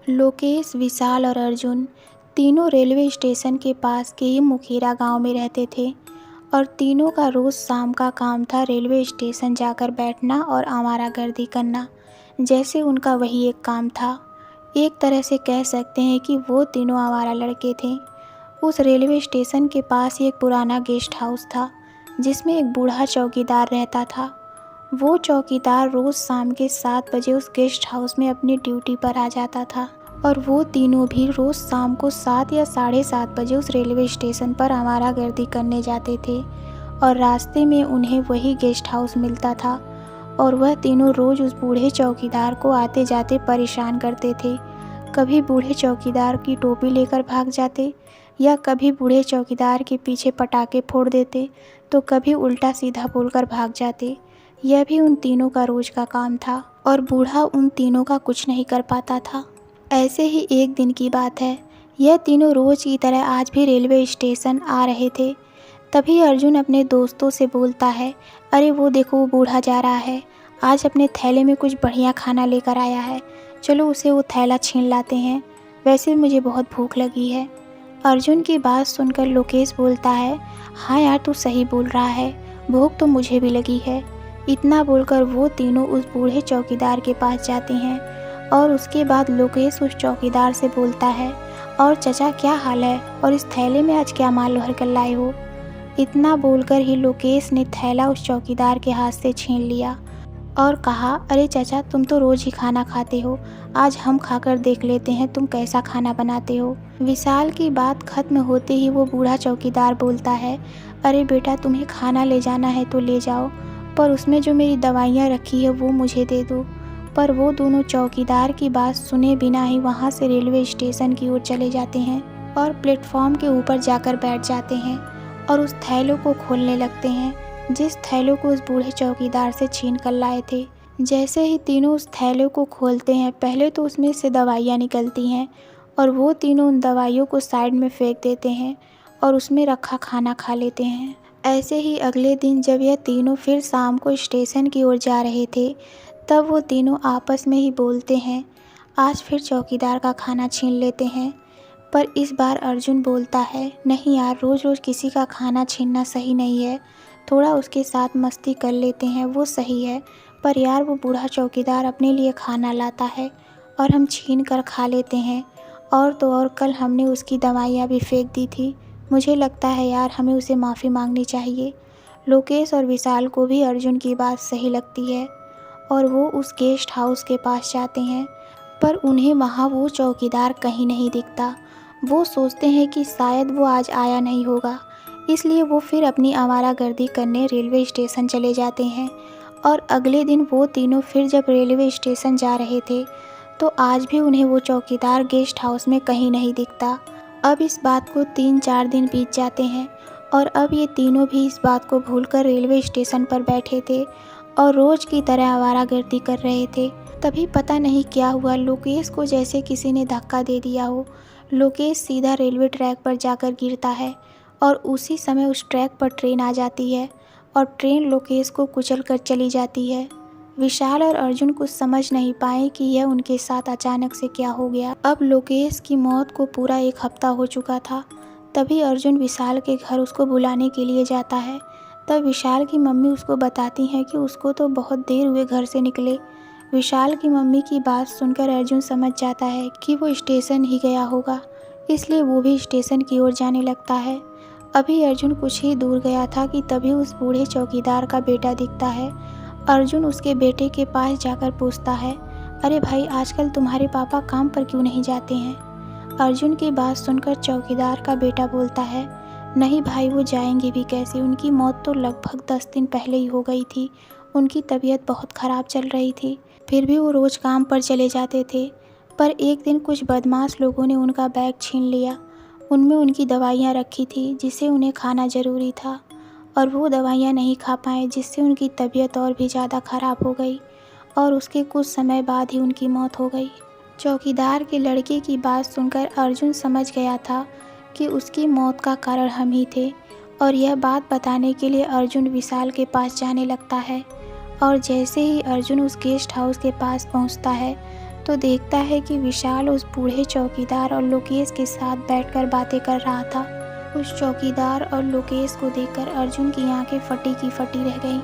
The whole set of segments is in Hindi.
लोकेश, विशाल और अर्जुन तीनों रेलवे स्टेशन के पास के ही मुखीरा गांव में रहते थे और तीनों का रोज़ शाम का काम था रेलवे स्टेशन जाकर बैठना और आवारागर्दी करना। जैसे उनका वही एक काम था। एक तरह से कह सकते हैं कि वो तीनों आवारा लड़के थे। उस रेलवे स्टेशन के पास ही एक पुराना गेस्ट हाउस था जिसमें एक बूढ़ा चौकीदार रहता था। वो चौकीदार रोज़ शाम के 7 बजे उस गेस्ट हाउस में अपनी ड्यूटी पर आ जाता था और वो तीनों भी रोज़ शाम को 7 या 7:30 बजे उस रेलवे स्टेशन पर आवारागर्दी करने जाते थे और रास्ते में उन्हें वही गेस्ट हाउस मिलता था और वह तीनों रोज़ उस बूढ़े चौकीदार को आते जाते परेशान करते थे। कभी बूढ़े चौकीदार की टोपी लेकर भाग जाते या कभी बूढ़े चौकीदार के पीछे पटाखे फोड़ देते तो कभी उल्टा सीधा बोलकर भाग जाते। यह भी उन तीनों का रोज़ का काम था और बूढ़ा उन तीनों का कुछ नहीं कर पाता था। ऐसे ही एक दिन की बात है। यह तीनों रोज़ की तरह आज भी रेलवे स्टेशन आ रहे थे। तभी अर्जुन अपने दोस्तों से बोलता है, अरे वो देखो वो बूढ़ा जा रहा है, आज अपने थैले में कुछ बढ़िया खाना लेकर आया है, चलो उसे वो थैला छीन लाते हैं, वैसे मुझे बहुत भूख लगी है। अर्जुन की बात सुनकर लोकेश बोलता है, हाँ यार तू सही बोल रहा है, भूख तो मुझे भी लगी है। इतना बोलकर वो तीनों उस बूढ़े चौकीदार के पास जाते हैं और उसके बाद लोकेश उस चौकीदार से बोलता है, और चचा क्या हाल है और इस थैले में आज क्या माल भर कर लाए हो। इतना बोलकर ही लोकेश ने थैला उस चौकीदार के हाथ से छीन लिया और कहा, अरे चचा तुम तो रोज़ ही खाना खाते हो, आज हम खाकर देख लेते हैं तुम कैसा खाना बनाते हो। विशाल की बात खत्म होते ही वो बूढ़ा चौकीदार बोलता है, अरे बेटा तुम्हें खाना ले जाना है तो ले जाओ, पर उसमें जो मेरी दवाइयाँ रखी है वो मुझे दे दो। पर वो दोनों चौकीदार की बात सुने बिना ही वहाँ से रेलवे स्टेशन की ओर चले जाते हैं और प्लेटफॉर्म के ऊपर जाकर बैठ जाते हैं और उस थैलों को खोलने लगते हैं जिस थैलों को उस बूढ़े चौकीदार से छीन कर लाए थे। जैसे ही तीनों उस थैलों को खोलते हैं पहले तो उसमें से दवाइयाँ निकलती हैं और वो तीनों उन दवाइयों को साइड में फेंक देते हैं और उसमें रखा खाना खा लेते हैं। ऐसे ही अगले दिन जब यह तीनों फिर शाम को स्टेशन की ओर जा रहे थे तब वो तीनों आपस में ही बोलते हैं, आज फिर चौकीदार का खाना छीन लेते हैं। पर इस बार अर्जुन बोलता है, नहीं यार रोज़ रोज़ किसी का खाना छीनना सही नहीं है, थोड़ा उसके साथ मस्ती कर लेते हैं वो सही है, पर यार वो बूढ़ा चौकीदार अपने लिए खाना लाता है और हम छीन कर खा लेते हैं, और तो और कल हमने उसकी दवाइयाँ भी फेंक दी थी, मुझे लगता है यार हमें उसे माफ़ी मांगनी चाहिए। लोकेश और विशाल को भी अर्जुन की बात सही लगती है और वो उस गेस्ट हाउस के पास जाते हैं, पर उन्हें वहाँ वो चौकीदार कहीं नहीं दिखता। वो सोचते हैं कि शायद वो आज आया नहीं होगा, इसलिए वो फिर अपनी आवारागर्दी करने रेलवे स्टेशन चले जाते हैं। और अगले दिन वो तीनों फिर जब रेलवे स्टेशन जा रहे थे तो आज भी उन्हें वो चौकीदार गेस्ट हाउस में कहीं नहीं दिखता। अब इस बात को 3-4 दिन बीत जाते हैं और अब ये तीनों भी इस बात को भूलकर रेलवे स्टेशन पर बैठे थे और रोज़ की तरह आवारागर्दी कर रहे थे। तभी पता नहीं क्या हुआ, लोकेश को जैसे किसी ने धक्का दे दिया हो। लोकेश सीधा रेलवे ट्रैक पर जाकर गिरता है और उसी समय उस ट्रैक पर ट्रेन आ जाती है और ट्रेन लोकेश को कुचल कर चली जाती है। विशाल और अर्जुन कुछ समझ नहीं पाए कि यह उनके साथ अचानक से क्या हो गया। अब लोकेश की मौत को पूरा 1 हफ्ता हो चुका था। तभी अर्जुन विशाल के घर उसको बुलाने के लिए जाता है। तब विशाल की मम्मी उसको बताती हैं कि उसको तो बहुत देर हुए घर से निकले। विशाल की मम्मी की बात सुनकर अर्जुन समझ जाता है कि वो स्टेशन ही गया होगा, इसलिए वो भी स्टेशन की ओर जाने लगता है। अभी अर्जुन कुछ ही दूर गया था कि तभी उस बूढ़े चौकीदार का बेटा दिखता है। अर्जुन उसके बेटे के पास जाकर पूछता है, अरे भाई आजकल तुम्हारे पापा काम पर क्यों नहीं जाते हैं। अर्जुन की बात सुनकर चौकीदार का बेटा बोलता है, नहीं भाई वो जाएंगे भी कैसे, उनकी मौत तो लगभग 10 दिन पहले ही हो गई थी, उनकी तबीयत बहुत ख़राब चल रही थी, फिर भी वो रोज़ काम पर चले जाते थे। पर एक दिन कुछ बदमाश लोगों ने उनका बैग छीन लिया, उनमें उनकी दवाइयाँ रखी थी जिसे उन्हें खाना ज़रूरी था और वो दवाइयाँ नहीं खा पाए जिससे उनकी तबीयत और भी ज़्यादा ख़राब हो गई और उसके कुछ समय बाद ही उनकी मौत हो गई। चौकीदार के लड़के की बात सुनकर अर्जुन समझ गया था कि उसकी मौत का कारण हम ही थे और यह बात बताने के लिए अर्जुन विशाल के पास जाने लगता है। और जैसे ही अर्जुन उस गेस्ट हाउस के पास पहुंचता है तो देखता है कि विशाल उस बूढ़े चौकीदार और लोकेश के साथ बैठकर बातें कर रहा था। उस चौकीदार और लोकेश को देखकर अर्जुन की आंखें फटी की फटी रह गईं,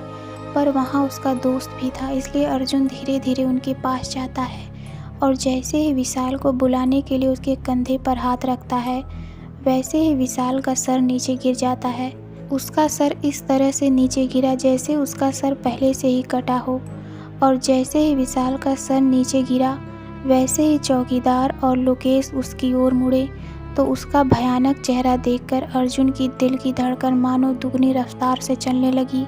पर वहाँ उसका दोस्त भी था, इसलिए अर्जुन धीरे धीरे उनके पास जाता है और जैसे ही विशाल को बुलाने के लिए उसके कंधे पर हाथ रखता है, वैसे ही विशाल का सर नीचे गिर जाता है। उसका सर इस तरह से नीचे गिरा जैसे उसका सर पहले से ही कटा हो, और जैसे ही विशाल का सर नीचे गिरा वैसे ही चौकीदार और लोकेश उसकी ओर मुड़े, तो उसका भयानक चेहरा देखकर अर्जुन की दिल की धड़कन मानो दुगनी रफ्तार से चलने लगी।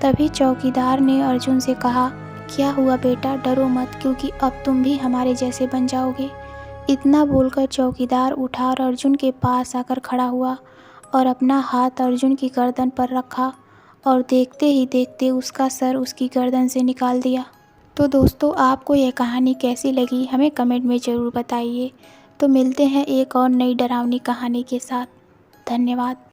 तभी चौकीदार ने अर्जुन से कहा, क्या हुआ बेटा, डरो मत, क्योंकि अब तुम भी हमारे जैसे बन जाओगे। इतना बोलकर चौकीदार उठा और अर्जुन के पास आकर खड़ा हुआ और अपना हाथ अर्जुन की गर्दन पर रखा और देखते ही देखते उसका सर उसकी गर्दन से निकाल दिया। तो दोस्तों, आपको यह कहानी कैसी लगी हमें कमेंट में ज़रूर बताइए। तो मिलते हैं एक और नई डरावनी कहानी के साथ। धन्यवाद।